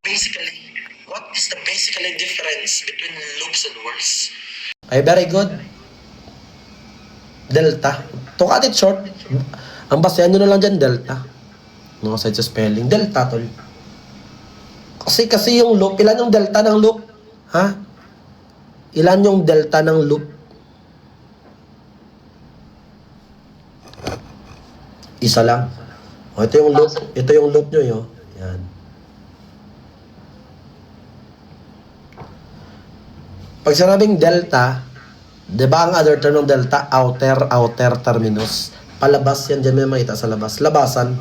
Basically, what is the basically difference between loops and whirls? Ay, very good. Delta. To cut it short, ang basehan nyo na lang dyan, delta. No, sa spelling. Delta, tol. Kasi yung loop, ilan yung delta ng loop? Ha? Ilan yung delta ng loop? Isa lang. O, ito yung loop. Ito yung loop nyo, yo. Yan. Pag sinabing delta, di ba ang other term ng delta? Outer terminus. Palabas yan, dyan may makita sa labas. Labasan.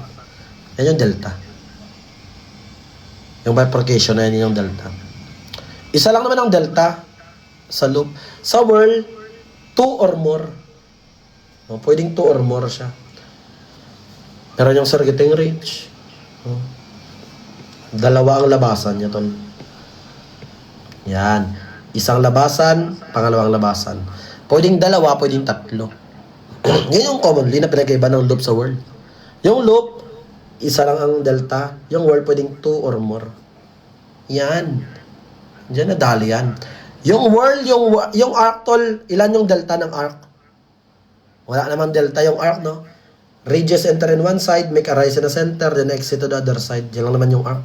Yan yung delta. Yung bifurcation na yan yung delta. Isa lang naman ang delta sa loop. Sa whirl, 2 or more. O, pwedeng 2 or more siya. Pero yung circuiting range, dalawa ang labasan niya, tol. Yan. Isang labasan, pangalawang labasan. Pwedeng dalawa, pwedeng tatlo. Yan yung commonly na pinagkaiba ng loop sa whirl. Yung loop, isa lang ang delta. Yung whirl, pwedeng 2 or more. Yan. Diyan nadali yan. Yung whirl, yung arc, tol, ilan yung delta ng arc? Wala naman delta yung arc, no? Radius enter in one side, make a rise in the center, then exit to the other side. Yan lang naman yung arc.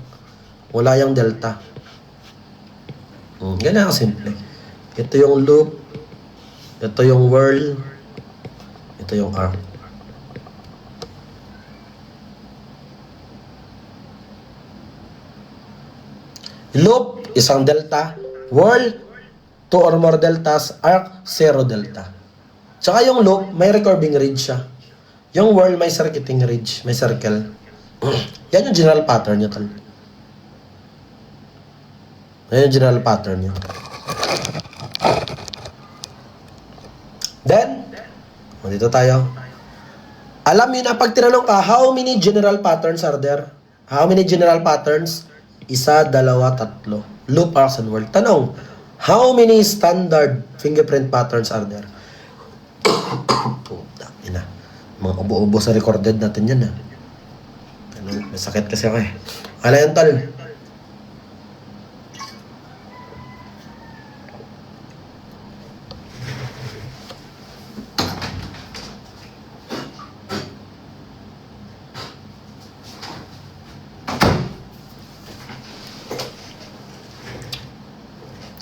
Wala yung delta. Ganyan ang simple. Ito yung loop. Ito yung whirl. Ito yung arc. Loop, isang delta. Whirl, 2 or more deltas. Arc, 0 delta. Tsaka yung loop, may recurving ridge siya. Yung whirl, may circuiting ridge. May circle. Yan yung general pattern nyo, tal. Yan yung general pattern nyo. Then, dito tayo. Alam nyo na, pag tinanong ka, how many general patterns are there? How many general patterns? Isa, dalawa, tatlo. Loop, arcs, and whirl. Tanong, how many standard fingerprint patterns are there? Puta, ina. Mga ubo-ubo sa recorded natin yan, ha. May sakit kasi ako, eh. Ala yan, tal.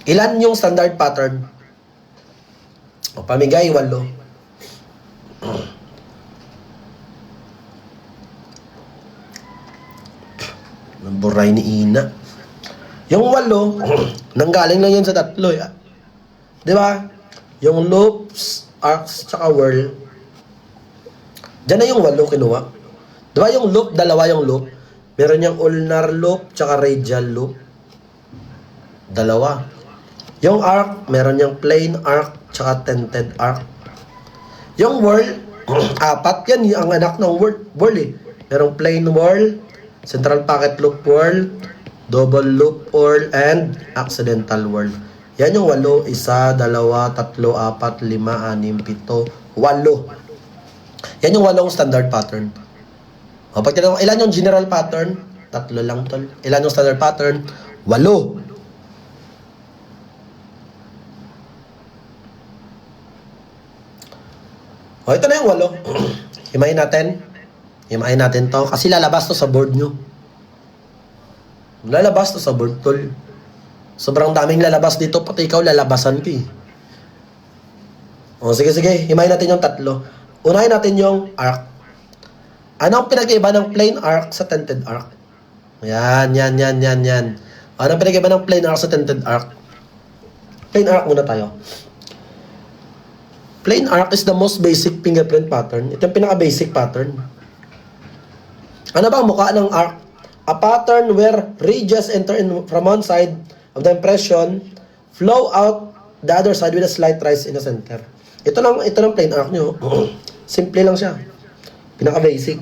Ilan yung standard pattern? O, pamigay, 8. Buray ni Ina. Yung 8, nanggaling lang yan sa 3. Eh. Di ba? Yung loops, arcs, tsaka whirl. Diyan na yung 8 kinuha. Di ba yung loop, dalawa yung loop? Meron yung ulnar loop, tsaka radial loop. Dalawa. Yung arc, meron yung plain arc, tsaka tented arc. Yung whirl, 4 yan, ang anak ng whirl eh. Merong plain whirl, central packet loop whirl, double loop whirl, and accidental whirl. Yan yung 8. 1, 2, 3, 4, 5, 6, 7, 8. Yan yung 8 standard pattern. O, pag tinanong, ilan yung general pattern? 3 lang, tol. Ilan yung standard pattern? 8. O, ito na yung 8. Himayin natin. Himayin natin to. Kasi lalabas to sa board nyo. Lalabas to sa board, tol. Sobrang daming lalabas dito. Pati ikaw, lalabasan ko eh. O, sige. Himayin natin yung 3. Unahin natin yung arc. Ano ang pinag-iba ng plain arc sa tented arc? Yan. Ano ang pinag-iba ng plain arc sa tented arc? Plain arc muna tayo. Plain arc is the most basic fingerprint pattern. Ito yung pinaka-basic pattern. Ano ba ang mukha ng arc? A pattern where radius enter in from one side of the impression, flow out the other side with a slight rise in the center. Ito lang plain arc nyo. Simple lang siya. Pinaka-basic.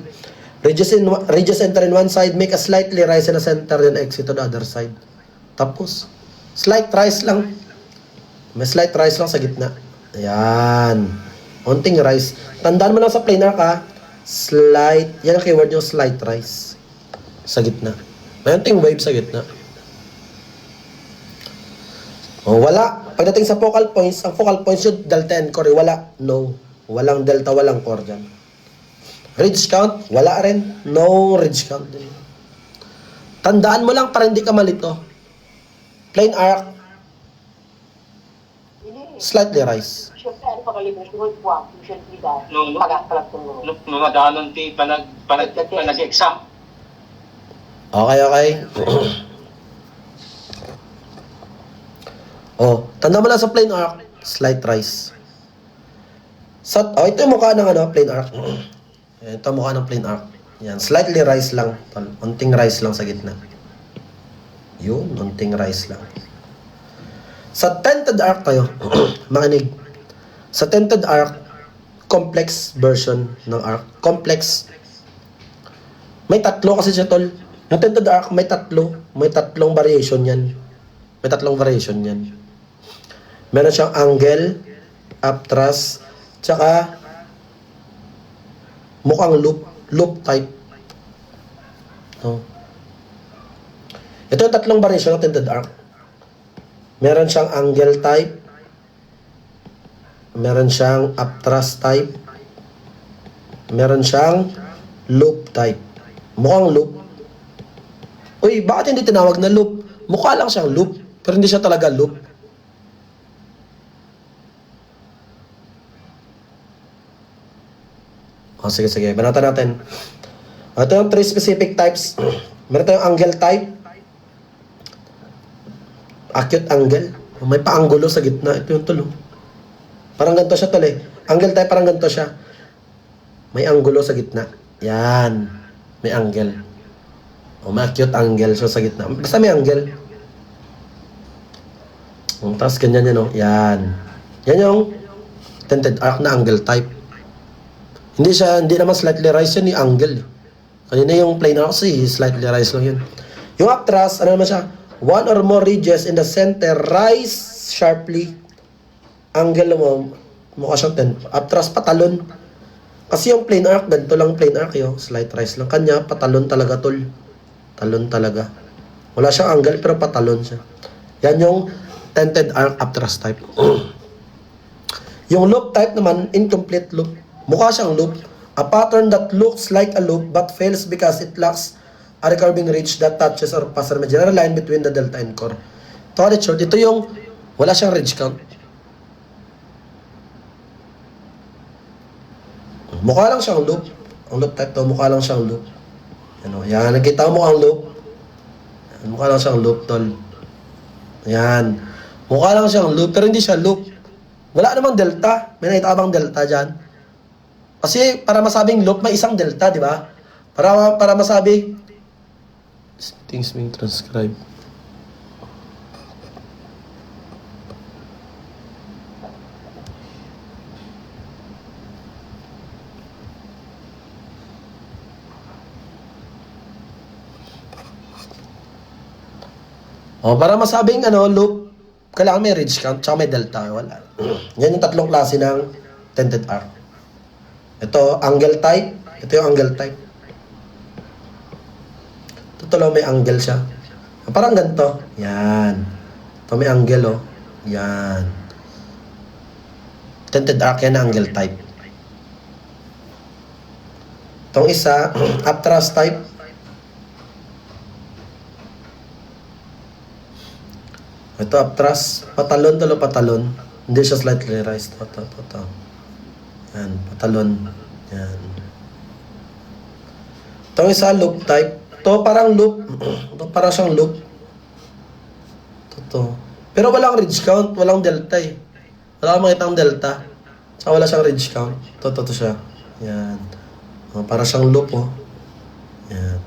Radius enter in one side, make a slightly rise in the center, then exit to the other side. Tapos, slight rise lang. May slight rise lang sa gitna. Ayan. Onting rise. Tandaan mo lang sa plain arc, ha. Slight. Yan ang keyword nyo, slight rise. Sa gitna. May onting wave sa gitna. O, wala. Pagdating sa focal points, ang focal points yun, delta and core, wala. No. Walang delta, walang core dyan. Ridge count, wala rin. No ridge count din. Tandaan mo lang para hindi ka malito. Plain arc, slightly rise. Siyempre, ano pa kalimutan mo, buwang, siyempre dahil, No. pagkakalat mo. Numadanon ti panag-exam. Okay, okay. Oh, tanda mo lang sa plain arc, slight rise. Ito yung mukha ng plain arc. Ito yung mukha ng plain arc. Yan, slightly rise lang. Unting rise lang sa gitna. Yun, unting rise lang. Sa tented arc tayo, makinig. Sa tented arc, complex version ng arc. Complex. May tatlo kasi siya, tol. Yung tented arc, may tatlo. May tatlong variation yan. May tatlong variation yan. Meron siyang angle, upthrust, tsaka mukhang loop type. No? Ito yung tatlong variation ng tinted arc. Meron siyang angle type, meron siyang upthrust type, meron siyang loop type. Mukhang loop. Uy, bakit hindi tinawag na loop? Mukha lang siyang loop, pero hindi siya talaga loop. O, sige. Banatan natin. Ito yung 3 specific types. Meron tayong angle type. Acute angle. May paanggulo sa gitna. Ito yung tulo. Parang ganito siya, tol eh. Angle type, parang ganito siya. May anggulo sa gitna. Yan. May angle. O, may acute angle siya sa gitna. Basta may angle. Tapos ganyan yan, o. Yan. Yan yung tented arc na angle type. Hindi naman slightly rise yun, yung angle. Kanina yung plain arc kasi slightly rise lang yun. Yung upthrust, ano naman siya? One or more ridges in the center rise sharply. Angle mo, mukha siyang upthrust, patalon. Kasi yung plain arc, ganito lang plain arc yun. Slight rise lang. Kanya, patalon talaga, tol. Talon talaga. Wala siyang angle, pero patalon siya. Yan yung tented arc upthrust type. Yung loop type naman, incomplete loop. Mukha siyang loop. A pattern that looks like a loop but fails because it lacks a recurving ridge that touches or passes a general line between the delta and core. Ito yung wala siyang ridge count. Mukha lang siyang loop. Ang loop type to, mukha lang siyang loop. Yan, nakita mo ang loop. Yan, mukha lang siyang loop, tol. Yan. Mukha lang siyang loop, pero hindi siya loop. Wala namang delta. May nakita ka bang delta dyan? Kasi para masabing loop, may isang delta, di ba? Para masabi, things being transcribed. Para masabing loop, kailangan may ridge count, tsaka may delta. Wala. Yan yung tatlong klase ng tented arc. Ito, angle type. Ito yung angle type. Ito lang, may angle siya. Parang ganito. Yan. Ito may angle, oh. Yan. Tented arc yan na angle type. Itong isa, upthrust type. Ito, upthrust. Patalon, patalon. Hindi siya slightly raised. Ito. Yan, patalon. Yan. Itong isa, loop type. Ito parang loop. Ito parang siyang loop. Ito. Pero walang ridge count. Walang delta eh. Wala kang makita ang delta. Saka wala siyang ridge count. Ito siya. Yan. Parang siyang loop, oh. Yan.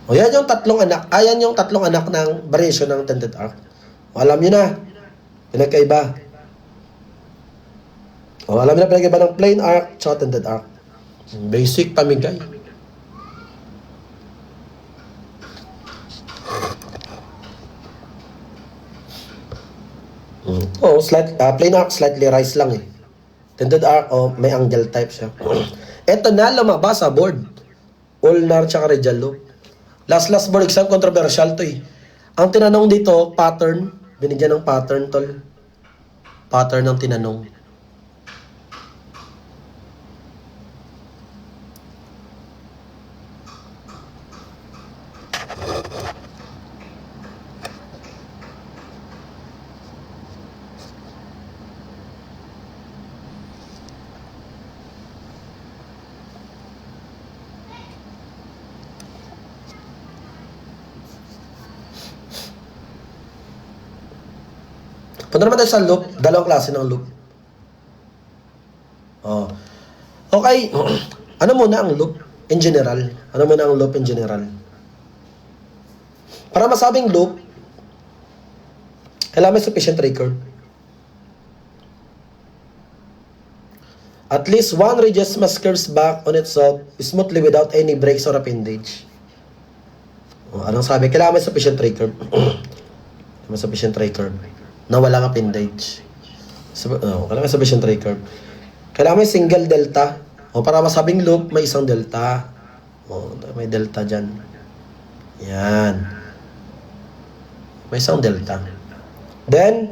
Yan yung tatlong anak. Yan yung tatlong anak ng variation ng tented arc. Alam nyo na. Pinagkaiba. Alam niyo na pinag-iba ng plain arc at tented arc. Basic pamigay. Plain arc slightly rise lang eh. Tented arc, may angle type siya. Ito na lumabas sa board. Ulnar tsaka radial loop. Last board exam, controversial to eh. Ang tinanong dito, pattern. Binigyan ng pattern, tol. Pattern ng tinanong. Punta naman tayo sa loop. Dalawang klase ng loop. Oh. Okay. Ano muna ang loop in general? Ano muna ang loop in general? Para masabing loop, kailangan may sufficient record. At least one radius must curves back on itself smoothly without any breaks or appendage. Oh, anong sabi? Kailangan may sufficient record. May sufficient record na walang appendage. Kailangan may sufficient record. Kailangan may single delta. O para masabing loop, may isang delta. O, may delta dyan. Yan. May isang delta. Then,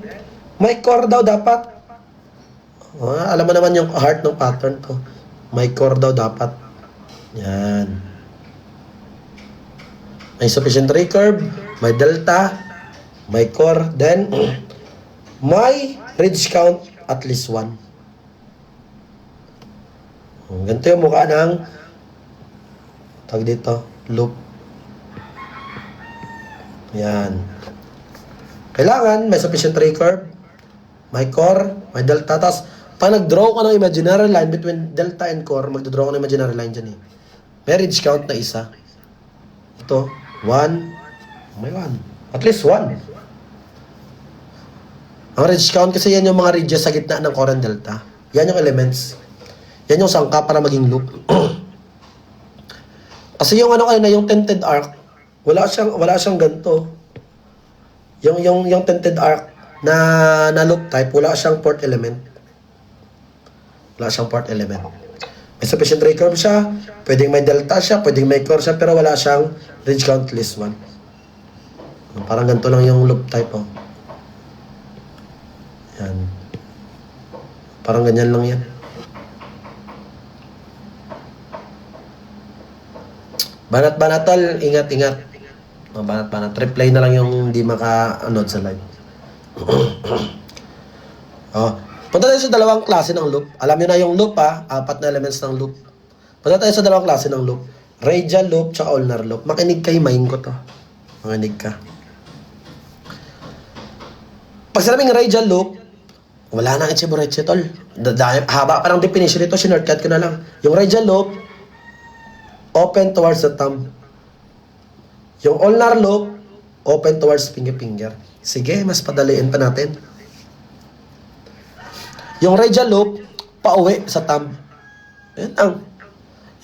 may core daw dapat. O, alam mo naman yung heart ng pattern to. May core daw dapat. Yan. May sufficient recurve, may delta, may core, then may ridge count at least 1. Ganito yung mukha ng tag dito, loop. Yan. Kailangan may sufficient recurve, may core, may delta. Tapos, pag nag-draw ka ng imaginary line between delta and core, mag-draw ka ng imaginary line dyan eh. May ridge count na isa. Ito, 1, may 1. At least 1. Ang ridge count kasi yan yung mga ridges sa gitna ng core and delta. Yan yung elements. Yan yung sangka para maging loop. Kasi yung ano kanina, yung tented arc, wala siyang ganito. Yung tented arc na loop type, wala siyang port element. Wala siyang port element. May sufficient recurve siya, pwedeng may delta siya, pwedeng may core siya, pero wala siyang ridge count list 1. Parang ganito lang yung loop type, oh. Yan. Parang ganyan lang yan. Banat-banat, tol. Ingat-ingat. Banat-banat. Reply na lang yung hindi maka-anood sa live. Oh. Punta tayo sa dalawang klase ng loop. Alam nyo na yung loop, ha? 4 na elements ng loop. Punta tayo sa dalawang klase ng loop. Radial loop, tsaka ulnar loop. Makinig kayo, main ko to. Makinig ka. Pag sinabing radial loop, wala nang itchibureche, tol. Haba pa ng definition nito, sinurtcut ko na lang. Yung radial loop, open towards the thumb. Yung ulnar loop, open towards finger. Sige, mas padaliin pa natin. Yung radial loop, pauwi sa thumb. Yan ang.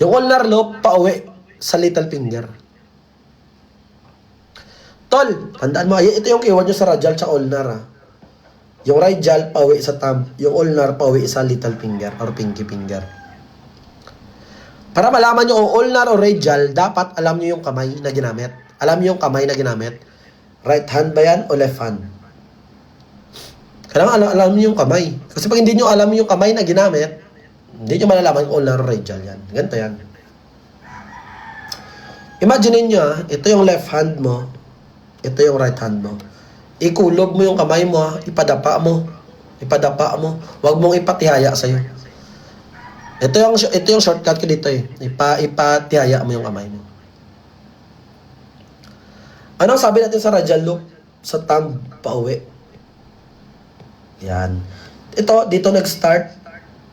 Yung ulnar loop, pauwi sa little finger. Tol, tandaan mo, ito yung keyword nyo sa radial sa ulnar, ha. Yung radial, pauwi sa thumb. Yung ulnar, pauwi sa little finger or pinky finger. Para malaman nyo kung ulnar o radial, dapat alam nyo yung kamay na ginamit. Alam nyo yung kamay na ginamit. Right hand ba yan o left hand? Kailangan alam nyo yung kamay. Kasi pag hindi nyo alam yung kamay na ginamit, hindi nyo malalaman kung ulnar o radial yan. Ganito yan. Imagine nyo, ito yung left hand mo. Ito yung right hand mo. Ikulob mo yung kamay mo, ipadapa mo. Ipadapa mo. Huwag mong ipatihaya sa'yo. Ito yung shortcut ko dito eh. Ipatihaya mo yung kamay mo. Ano sabi natin sa radial loop? Sa thumb, pauwi. Yan. Ito, dito nag-start.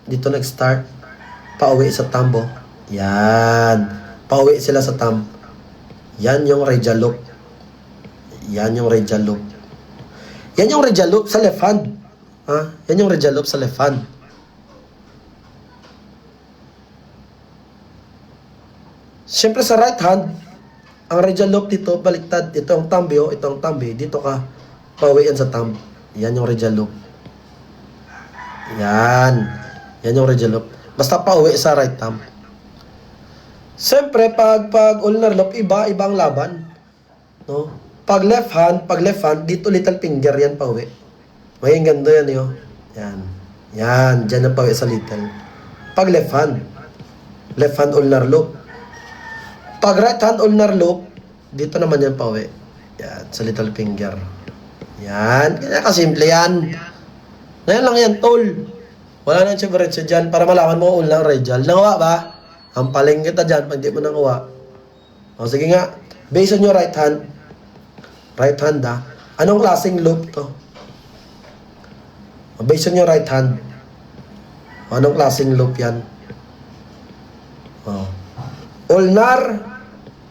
Dito nag-start. Pauwi sa thumb, oh. Yan. Pauwi sila sa thumb. Yan yung radial loop. Yan yung radial loop. Yan yung radial loop sa left hand. Ha? Yan yung radial loop sa left hand. Siyempre sa right hand, ang radial loop dito, baliktad. Ito ang thumb, oh. Ito ang thumb, eh. Dito ka, pauwi yan sa thumb. Yan yung radial loop. Yan. Yan yung radial loop. Basta pauwi sa right thumb. Siyempre, pag ulnar loop, iba ang laban. No? Pag left hand, dito little finger yan pauwi. May ganda yan yun. Yan. Yan, dyan ang pauwi sa little. Pag left hand ulnar loop. Pag right hand ulnar loop, dito naman yan pauwi. Yan, sa little finger. Yan, kaya kasimple yan. Ngayon lang yan, tol. Wala nang siya dyan para malaman mo ulnar radial. Nangawa ba? Ang paling kita dyan pag di mo nangawa. O sige nga, based on your right hand, anong klaseng loop to? Based on your right hand, anong klaseng loop yan? Ulnar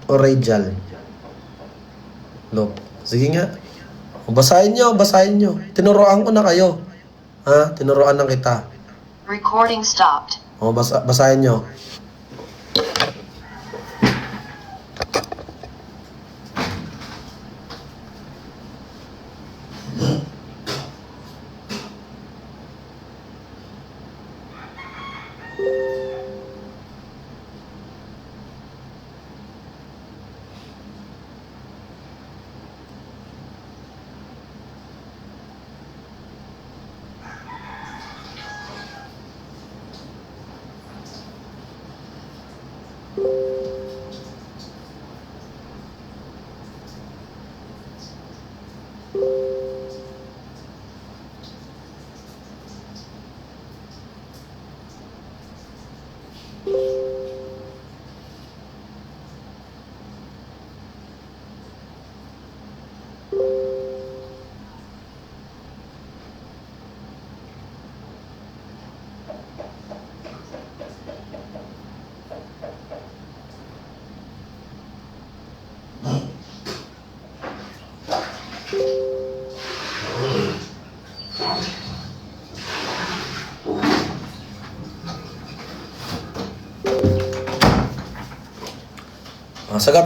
o radial? Loop. Sige nga. Basahin nyo. Tinuruan ko na kayo. Ha? Tinuruan na kita. Recording stopped. Basahin nyo.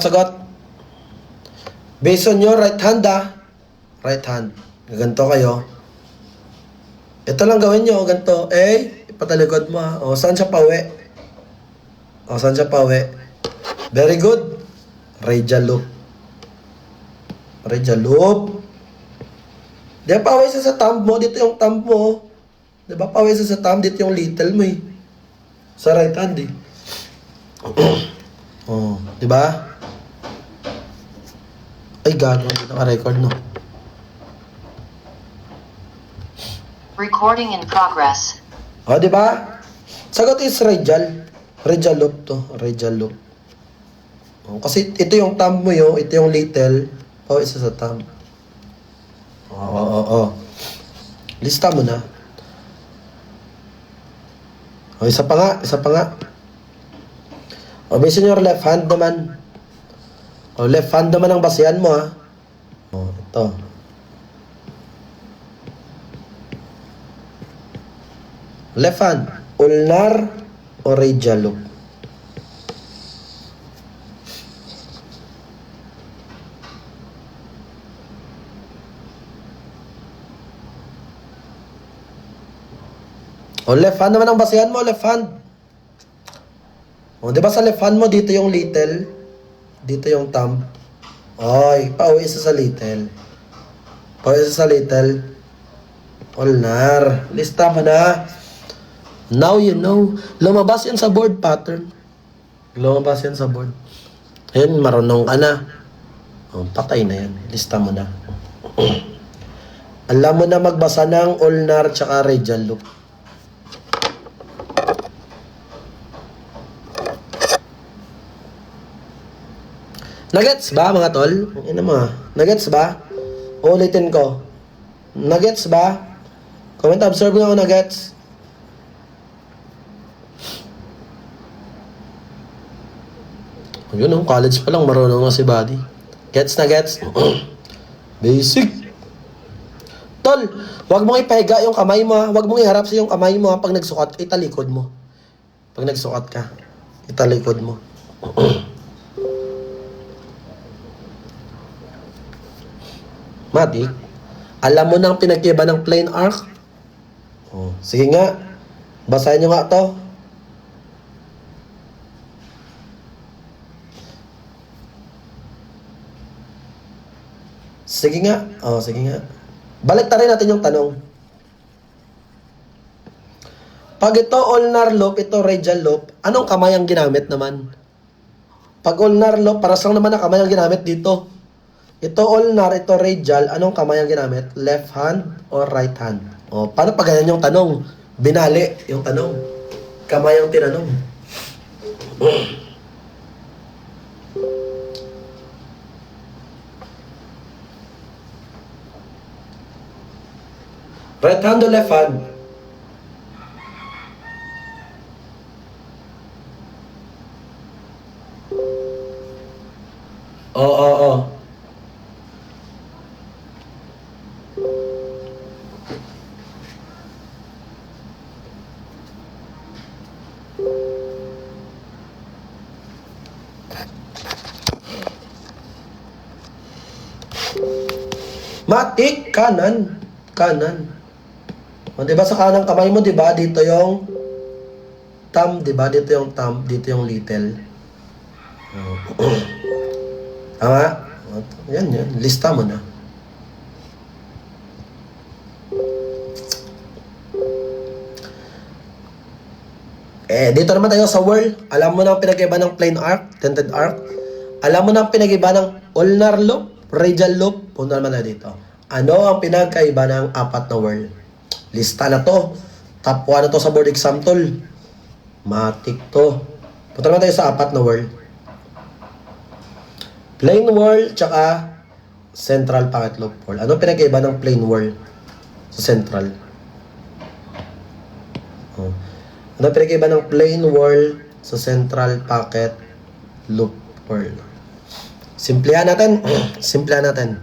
Sagot. Based on your right hand, right hand. Ganito kayo. Ito lang gawin nyo, ganito. Ipatalikod mo. O, saan siya pauwi? Very good. Radial loop. Di ba pauwi sa thumb mo? Dito yung thumb mo. Di ba pauwi sa thumb? Dito yung little mo sa right hand di ba? Ay, gago. Hindi naka-record, no? Recording in progress. Di ba? Sagot is radial. Radial loop to. Radial loop. Kasi ito yung thumb mo ito yung little. Isa sa thumb. Lista mo na. Isa pa nga. Based on your left hand naman. Left hand naman ang basehan mo, ito. Left hand, ulnar o radial loop? Left hand naman ang basehan mo, left hand. Di ba sa left hand mo, dito yung little, dito yung thumb. Pauwi isa sa little. Ulnar. Lista mo na. Now you know. Lumabas yan sa board pattern. Ayun, marunong ka na. Patay na yan. Lista mo na. Alam mo na magbasa ng ulnar tsaka radial loop. Nagets ba mga tol? Nagets ba? Ulitin ko. Nagets ba? Comment observe nga ako nagets. Yun college pa lang marunong na si Buddy. Gets na gets? Basic. Tol, wag mong ipahiga yung kamay mo. Wag mong iharap sa yung kamay mo pag nagsukat. Italikod mo. Pag nagsukat ka, italikod mo. Matik, alam mo nang pinagkiba ng plane arc? Sige nga, basahin nyo nga to. Sige nga. Sige nga. Balik rin natin yung tanong. Pag ito ulnar loop, ito radial loop, anong kamay ang ginamit naman? Pag ulnar loop, paras lang naman na kamay ang ginamit dito. Ito ulnar, ito radial, anong kamay ang ginamit? Left hand or right hand? Paano pag ganyan yung tanong? Binali yung tanong. Kamay ang tinanong. Right hand or left hand? Oo. Matik, kanan. Kanan. Diba sa kanang kamay mo, diba? Dito yung thumb, diba? Dito yung thumb, dito yung little. Tama? Yan. Lista mo na. Dito naman tayo sa whirl. Alam mo na ang pinag-iba ng plane arc, tented arc. Alam mo na ang pinag-iba ng ulnar loop, radial loop. Punta naman na dito. Ano ang pinagkaiba ng apat na whirl? Lista na to. Top 1 na to sa board exam tool. Matik to. Punta naman tayo sa apat na whirl. Plain whirl tsaka central pocket loop whirl. Ano pinagkaiba ng plain whirl sa central? Ano pinagkaiba ng plain whirl sa central pocket loop whirl? Simplihan natin. Simplihan natin.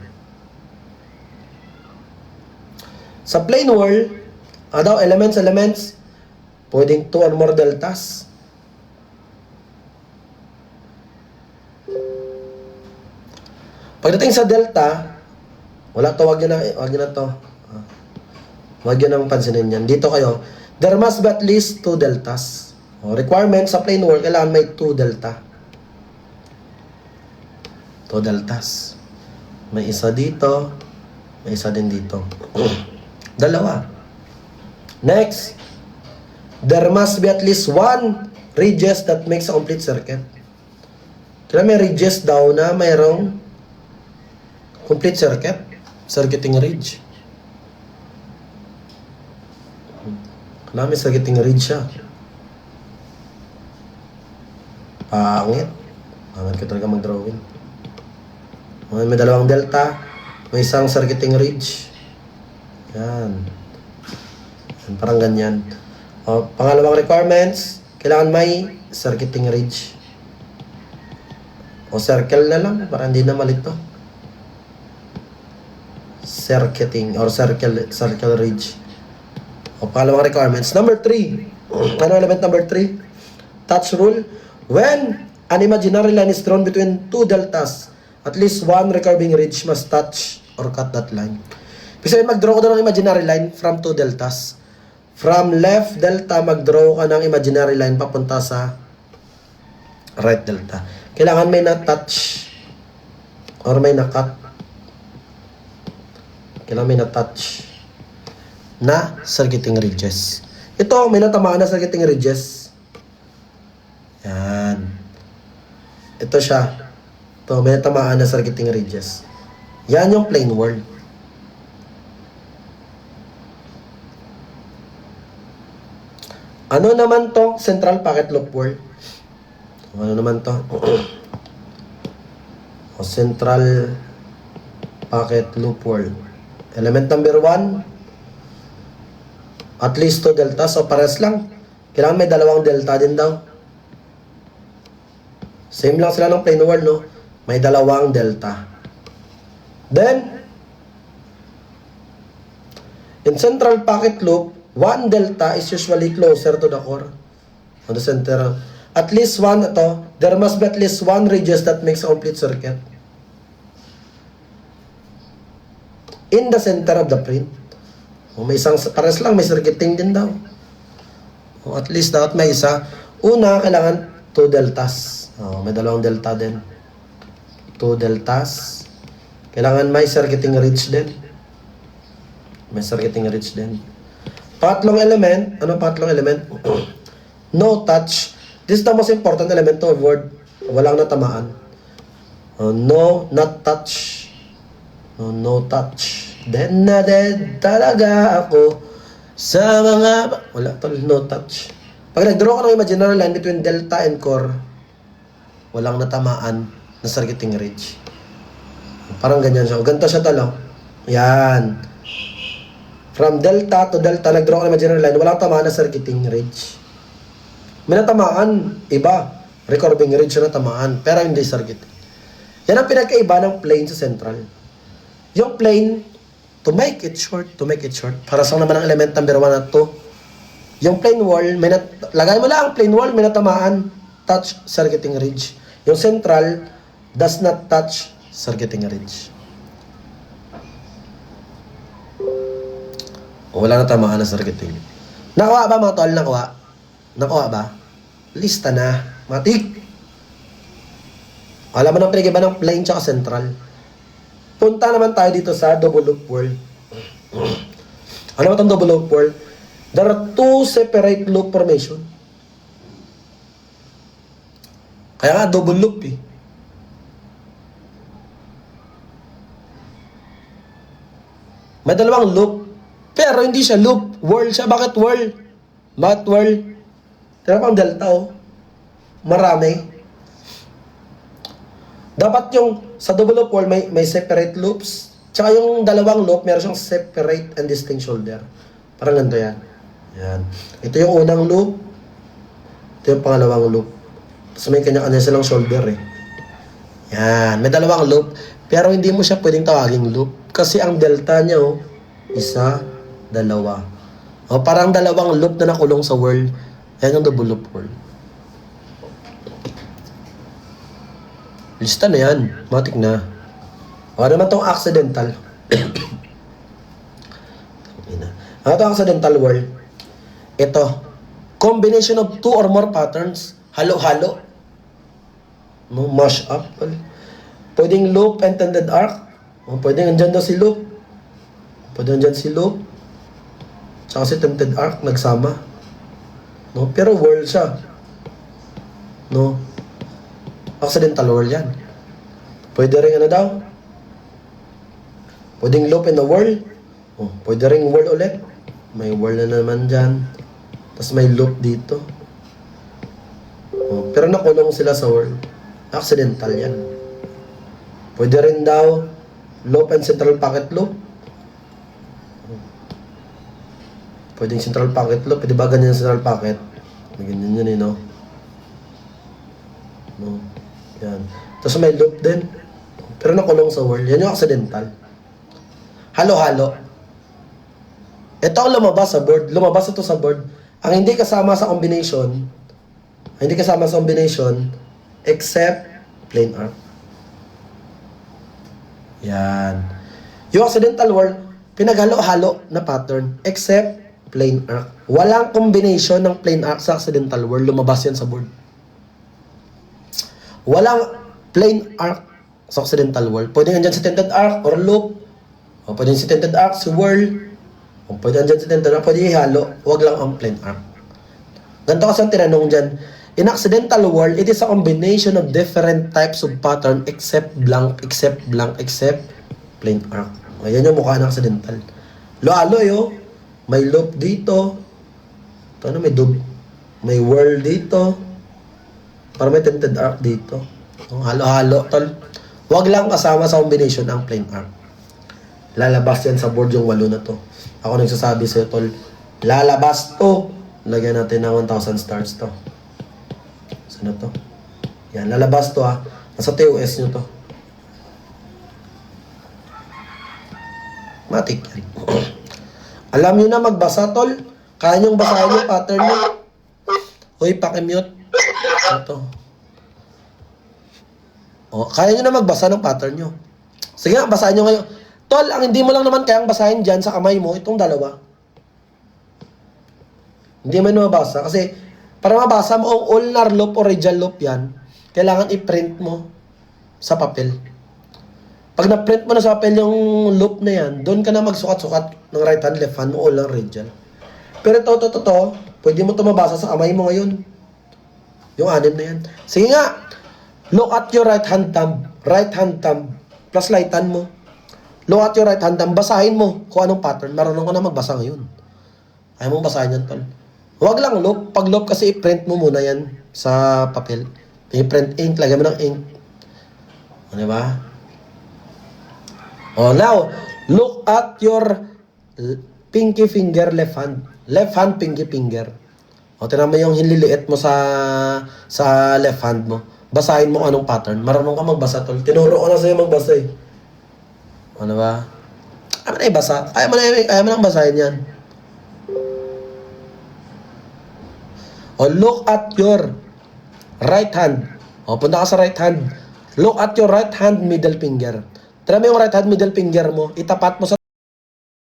Sa plain whirl, elements, pwedeng 2 or more deltas. Pagdating sa delta, wag nyo na to. Wag nyo nang pansinin yan. Dito kayo, there must be at least 2 deltas. Requirement sa plain whirl, kailangan may 2 delta. 2 deltas. May isa dito, may isa din dito. Dalawa. Next, there must be at least 1 radius that makes a complete circuit. Kaya may radius daw na mayroong complete circuit. Circuiting ridge. Kaya may circuiting ridge siya. Pangit. Pangit ko talaga mag-drawing. May dalawang delta. May isang circuiting ridge. Yan. Parang ganyan. Pangalawang requirements, kailangan may circuiting ridge. Circle na lang, para hindi na malito. Circuiting or circle ridge. Pangalawang requirements. Number 3. Ano element number 3? Touch rule. When an imaginary line is drawn between 2 deltas, at least 1 recurving ridge must touch or cut that line. Kasi mag-draw ko ng imaginary line from 2 deltas. From left delta, mag-draw ka ng imaginary line papunta sa right delta. Kailangan may na-touch or may na-cut. Kailangan may na-touch na circuiting ridges. Ito, may natamaan na circuiting ridges. Yan. Ito siya. Ito, may natamaan na circuiting ridges. Yan yung plain whirl. Ano naman to? Central pocket loop whirl. Ano naman to? Central pocket loop whirl. Element number 1. At least 2 delta. So, pares lang. Kailangan may dalawang delta din daw. Same lang sila ng plain whirl, no? May dalawang delta. Then, in central pocket loop, 1 delta is usually closer to the core. On the center. At least 1 ito. There must be at least 1 radius that makes a complete circuit. In the center of the print. May isang, pares lang, may circuiting din daw. At least dapat may isa. Una, kailangan 2 deltas. May dalawang delta din. 2 deltas. Kailangan may circuiting ridge din. May circuiting ridge din. Pangatlong element, ano pangatlong element? No touch. This is the most important element to avoid. Walang natamaan. No, not touch. No touch. Dead na dead talaga ako sa mga... Wala tol, no touch. Pag nag-draw ka ng imaginary line between delta and core, walang natamaan na circuiting ridge. Parang ganyan siya. O, ganito siya talo. Yan. From delta to delta, nag-draw ka ng imaginary line, walang tamaan na circuiting ridge. May natamaan, iba. Recurving ridge na natamaan, pero hindi circuiting. Yan ang pinagkaiba ng plane sa central. Yung plane, to make it short, para sa naman ang element number 1 at 2. Yung plane wall, lagay mo lang ang plane wall, may natamaan, touch circuiting ridge. Yung central, does not touch circuiting ridge. Wala na tamaan na circuiting. Nakuha ba mga tol? Nakuha ba? Lista na. Matik. Alam mo nang pinag-iba ng plane tsaka central. Punta naman tayo dito sa double loop world. Ano ba itong double loop world? There are two separate loop formation. Kaya nga double loop eh. May dalawang loop. Pero hindi siya loop. Whirl siya. Bakit whirl? Bakit whirl? Tira pang delta oh. Marami. Dapat yung sa double loop whirl may separate loops. Tsaka yung dalawang loop, meron siyang separate and distinct shoulder. Parang ganito yan. Yan. Ito yung unang loop. Ito yung pangalawang loop. Tapos may kanya-kanya silang shoulder eh. Yan. May dalawang loop. Pero hindi mo siya pwedeng tawaging loop. Kasi ang delta niya oh, isa, dalawa. O parang dalawang loop na nakulong sa whirl. Yan yung double loop whirl. Lista na yan. Matik na. O ano naman itong accidental? Ano itong accidental whirl? Ito. Combination of two or more patterns. Halo-halo. No, mash up. Pwedeng loop and tended arc. O, pwedeng andyan daw si loop. Pwedeng andyan si loop. Tsaka si tended arc nagsama. No? Pero whirl siya. No? Accidental whirl yan. Pwede rin ano daw? Pwedeng loop and a whirl. Oh, pwede rin whirl ulit. May whirl na naman dyan. Tapos may loop dito. Oh, pero nakulong sila sa whirl. Accidental yan. Pwede rin daw loop and central pocket loop. Pwedeng central pocket loop. Pwede ba ganyan central pocket? Ganyan yun eh, no? No. Yan. Tapos may loop din. Pero nakulong sa whirl. Yan yung accidental. Halo-halo. Ito ang lumabas sa board. Lumabas ito sa board. Ang hindi kasama sa combination, except plane arc. Yan. Yung accidental whirl, pinaghalo-halo na pattern, except plane arc. Walang combination ng plane arc sa accidental whirl. Lumabas yan sa board. Walang plane arc sa accidental whirl. Pwede andyan si tinted arc or loop. O pwede si tinted arc, si whirl. O pwede andyan si tinted arc, pwede ihalo. Huwag lang ang plane arc. Ganito kasi ang tinanong dyan. In accidental whirl, it is a combination of different types of pattern except blank, except plane arc. Ayan yung mukha ng accidental. Lo-alo yo. May loop dito. Ito ano, may whirl dito. Para may tinted arc dito. Halo-halo, tol. Huwag lang kasama sa combination ang plane arc. Lalabas yan sa board yung 8 na to. Ako nagsasabi sa'yo, tol. Lalabas to. Lagyan natin ng 1,000 stars to. Saan na to? Yan, lalabas to ha. Nasa TOS nyo to. Matik yan. Alam nyo na magbasa, tol. Kaya nyong basahin yung pattern nyo. Uy, pakimute. Ito. O, kaya nyo na magbasa ng pattern nyo. Sige nga, basahin nyo ngayon. Tol, ang hindi mo lang naman kayang basahin dyan sa kamay mo, itong dalawa. Hindi mo mabasa. Kasi, para mabasa mo ang ulnar loop o radial loop yan, kailangan i-print mo sa papel. Pag na-print mo na sa papel yung loop na yan, doon ka na magsukat-sukat ng right hand, left hand mo, o lang radial. Pero to, pwede mo ito mabasa sa kamay mo ngayon. Yung 6 na yan. Sige nga, look at your right hand thumb. Right hand thumb. Plus right hand mo. Look at your right hand thumb. Basahin mo kung anong pattern. Marunong ka na magbasa ngayon. Ayaw mong basahin yan, tol. Huwag lang loop. Pag loop kasi i-print mo muna yan sa papel. I-print ink. Lagyan mo ng ink. Ano ba? Oh, now, look at your pinky finger left hand. Left hand, pinky finger. O, tinan mo yung hinliliit mo sa left hand mo. Basahin mo anong pattern. Marunong ka magbasa, tol. Tinuro ko na sa'yo magbasa eh. Ano ba? Ayaw mo na ibasa. Ayaw mo na basahin yan. O, look at your right hand. O, punta ka sa right hand. Look at your right hand middle finger. Tira mo yung right hand middle finger mo, itapat mo sa